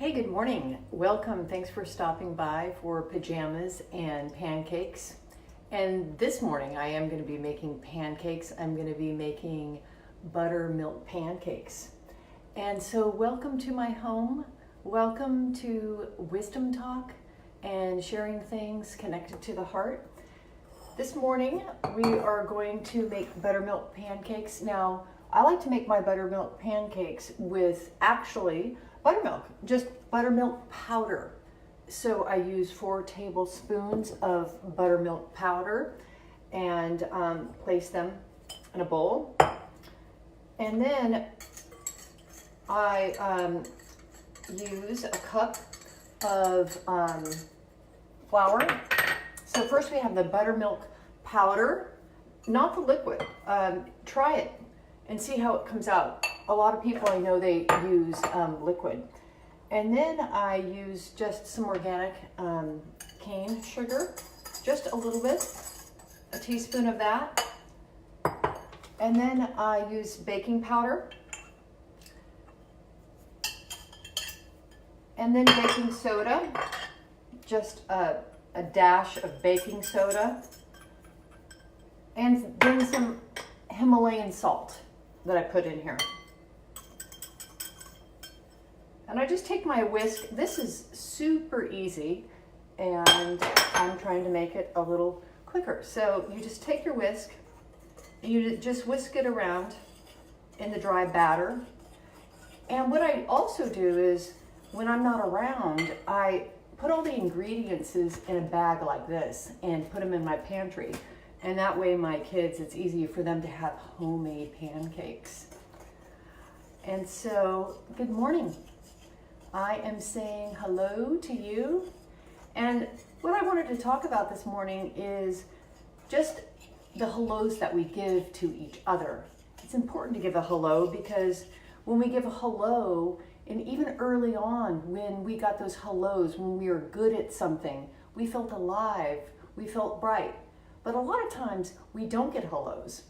Hey, good morning. Welcome. Thanks for stopping by for Pajamas and Pancakes. And this morning I am going to be making pancakes. I'm going to be making buttermilk pancakes. And so welcome to my home. Welcome to Wisdom Talk and sharing things connected to the heart. This morning we are going to make buttermilk pancakes. Now, I like to make my buttermilk pancakes with actually buttermilk, just buttermilk powder. So I use 4 tablespoons of buttermilk powder and place them in a bowl. And then I use a cup of flour. So first we have the buttermilk powder, not the liquid. Try it and see how it comes out. A lot of people I know they use liquid. And then I use just some organic cane sugar, just a little bit, a teaspoon of that. And then I use baking powder. And then baking soda, just a dash of baking soda. And then some Himalayan salt that I put in here. And I just take my whisk. This is super easy, and I'm trying to make it a little quicker. So you just take your whisk, and you just whisk it around in the dry batter. And what I also do is, when I'm not around, I put all the ingredients in a bag like this and put them in my pantry. And that way my kids, it's easy for them to have homemade pancakes. And so, good morning. I am saying hello to you. And what I wanted to talk about this morning is just the hellos that we give to each other. It's important to give a hello because when we give a hello, and even early on when we got those hellos, when we were good at something, we felt alive, we felt bright. But a lot of times we don't get hellos.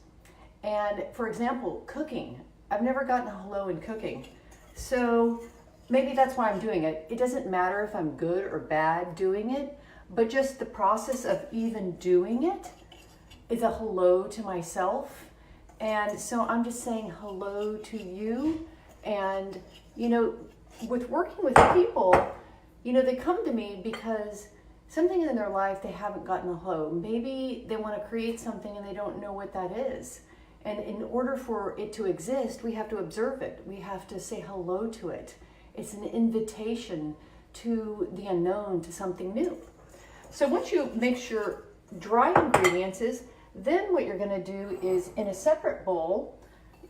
And for example, cooking. I've never gotten a hello in cooking. So maybe that's why I'm doing it. It doesn't matter if I'm good or bad doing it, but just the process of even doing it is a hello to myself. And so I'm just saying hello to you. And, you know, with working with people, you know, they come to me because something in their life they haven't gotten a hello. Maybe they want to create something and they don't know what that is. And in order for it to exist, we have to observe it. We have to say hello to it. It's an invitation to the unknown, to something new. So once you mix your dry ingredients, then what you're going to do is in a separate bowl,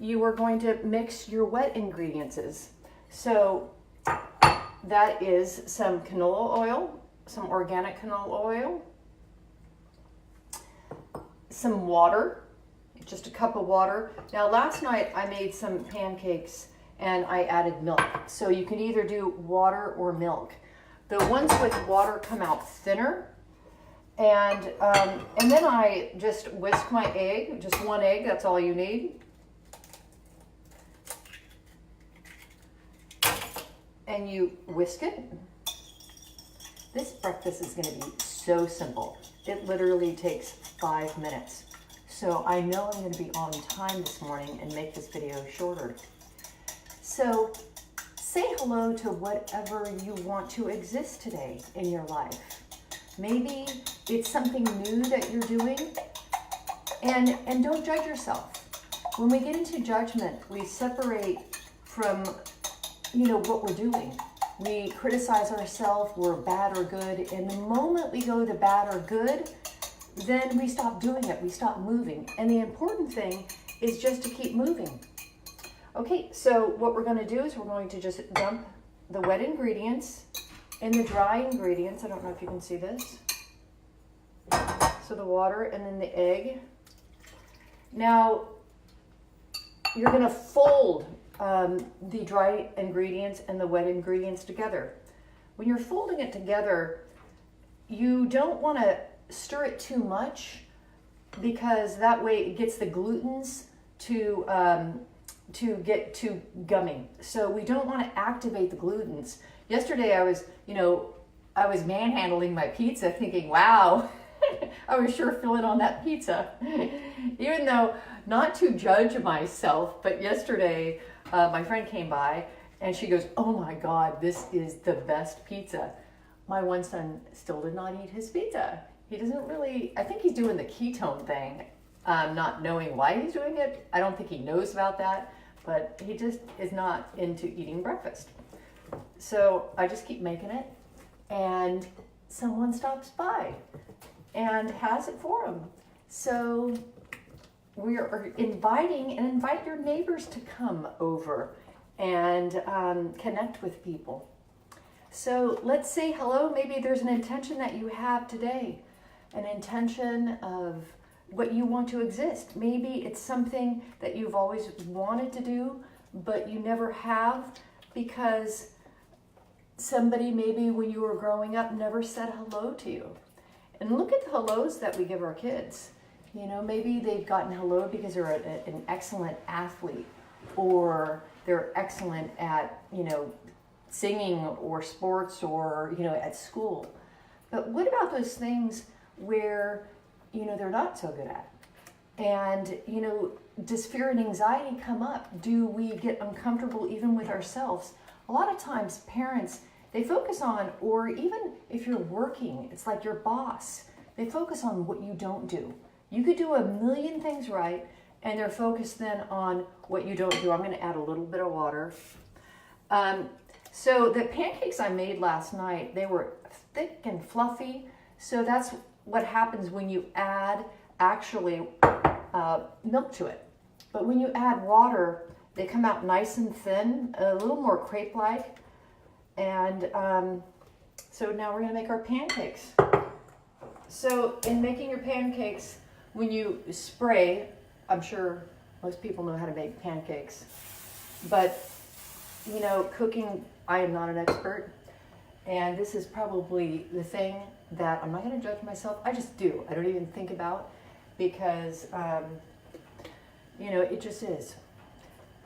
you are going to mix your wet ingredients. So that is some canola oil, some organic canola oil, some water, just a cup of water. Now last night I made some pancakes and I added milk. So you can either do water or milk. The ones with water come out thinner. And then I just whisk my egg, just 1 egg, that's all you need. And you whisk it. This breakfast is going to be so simple. It literally takes 5 minutes. So I know I'm going to be on time this morning and make this video shorter. So say hello to whatever you want to exist today in your life. Maybe it's something new that you're doing, and don't judge yourself. When we get into judgment, we separate from, you know, what we're doing. We criticize ourselves, we're bad or good, and the moment we go to bad or good, then we stop doing it, we stop moving. And the important thing is just to keep moving. Okay, so what we're going to do is we're going to just dump the wet ingredients and the dry ingredients. I don't know if you can see this. So the water and then the egg. Now, you're going to fold the dry ingredients and the wet ingredients together. When you're folding it together, you don't want to stir it too much because that way it gets the glutens to to get too gummy. So we don't want to activate the glutens. Yesterday I was manhandling my pizza thinking, wow, I was sure filling on that pizza. Even though, not to judge myself, but yesterday my friend came by and she goes, oh my God, this is the best pizza. My one son still did not eat his pizza. He doesn't really, I think he's doing the ketone thing, not knowing why he's doing it. I don't think he knows about that, but he just is not into eating breakfast. So I just keep making it, and someone stops by and has it for him. So we are invite your neighbors to come over and connect with people. So let's say hello. Maybe there's an intention that you have today, an intention of what you want to exist. Maybe it's something that you've always wanted to do, but you never have because somebody maybe when you were growing up never said hello to you. And look at the hellos that we give our kids. You know, maybe they've gotten hello because they're an excellent athlete, or they're excellent at, singing or sports, or, at school. But what about those things where, they're not so good at? And, does fear and anxiety come up? Do we get uncomfortable even with ourselves? A lot of times parents, they focus on, or even if you're working, it's like your boss, they focus on what you don't do. You could do a million things right, and they're focused then on what you don't do. I'm going to add a little bit of water. So the pancakes I made last night, they were thick and fluffy. So that's what happens when you add actually milk to it. But when you add water, they come out nice and thin, a little more crepe-like. And so now we're going to make our pancakes. So in making your pancakes, when you spray, I'm sure most people know how to make pancakes, but cooking, I am not an expert, and this is probably the thing that I'm not going to judge myself. I just do. I don't even think about, because it just is.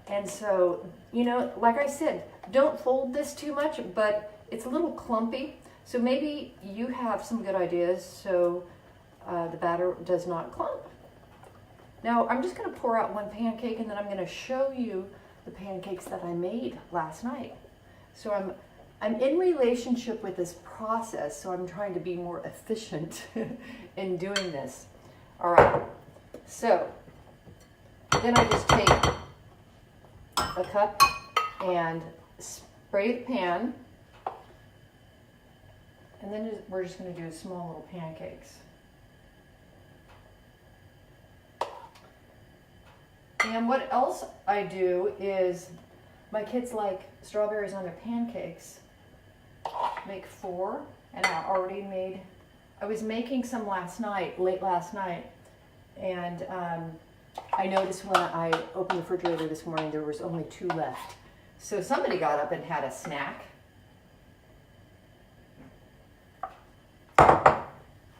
And so, like I said, don't fold this too much, but it's a little clumpy. So maybe you have some good ideas so the batter does not clump. Now I'm just going to pour out one pancake, and then I'm going to show you the pancakes that I made last night. So I'm in relationship with this process, so I'm trying to be more efficient in doing this. All right. So then I just take a cup and spray the pan, and then we're just going to do small little pancakes. And what else I do is, my kids like strawberries on their pancakes. Make 4, and I was making some late last night, and I noticed when I opened the refrigerator this morning, there was only 2 left. So somebody got up and had a snack.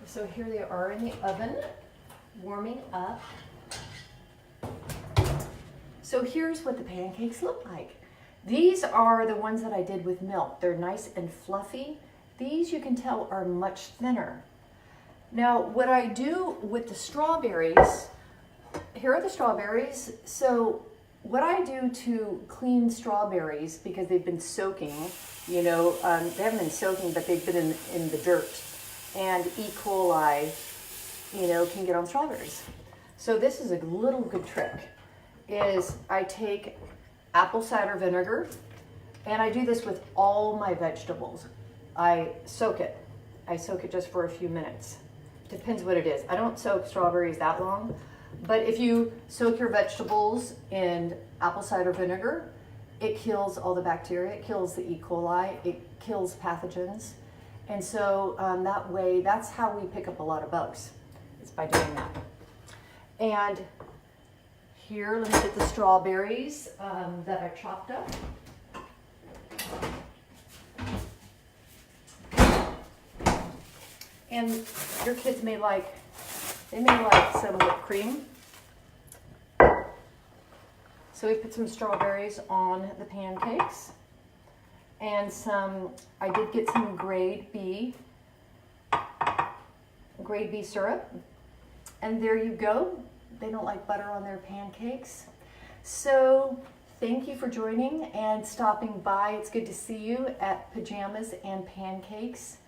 So here they are in the oven, warming up. So here's what the pancakes look like. These are the ones that I did with milk. They're nice and fluffy. These, you can tell, are much thinner. Now, what I do with the strawberries, here are the strawberries. So what I do to clean strawberries, because they've been soaking, they haven't been soaking, but they've been in the dirt. And E. coli, can get on strawberries. So this is a little good trick, is I take apple cider vinegar, and I do this with all my vegetables. I soak it just for a few minutes. Depends what it is. I don't soak strawberries that long, but if you soak your vegetables in apple cider vinegar, it kills all the bacteria, it kills the E. coli, it kills pathogens. And so that way, that's how we pick up a lot of bugs, is by doing that. And here, let me get the strawberries that I chopped up. And your kids may like some whipped cream. So we put some strawberries on the pancakes and I did get some grade B syrup. And there you go. They don't like butter on their pancakes. So thank you for joining and stopping by. It's good to see you at Pajamas and Pancakes.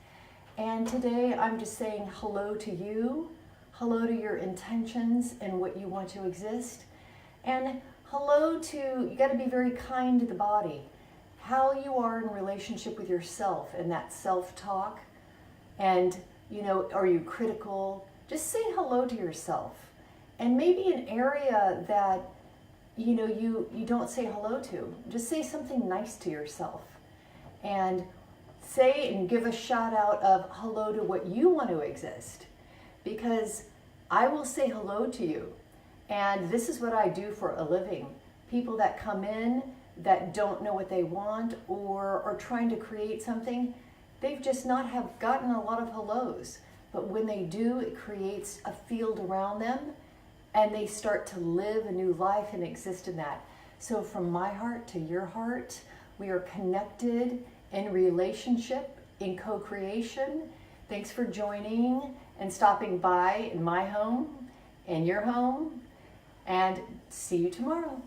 And today I'm just saying hello to you, hello to your intentions and what you want to exist, and hello to, you got to be very kind to the body, how you are in relationship with yourself and that self-talk. And, you know, are you critical? Just say hello to yourself. And maybe an area that, you know, you don't say hello to, just say something nice to yourself. And say and give a shout out of hello to what you want to exist. Because I will say hello to you. And this is what I do for a living. People that come in that don't know what they want or are trying to create something, they've just not have gotten a lot of hellos. But when they do, it creates a field around them and they start to live a new life and exist in that. So from my heart to your heart, we are connected in relationship, in co-creation. Thanks for joining and stopping by in my home, in your home, and see you tomorrow.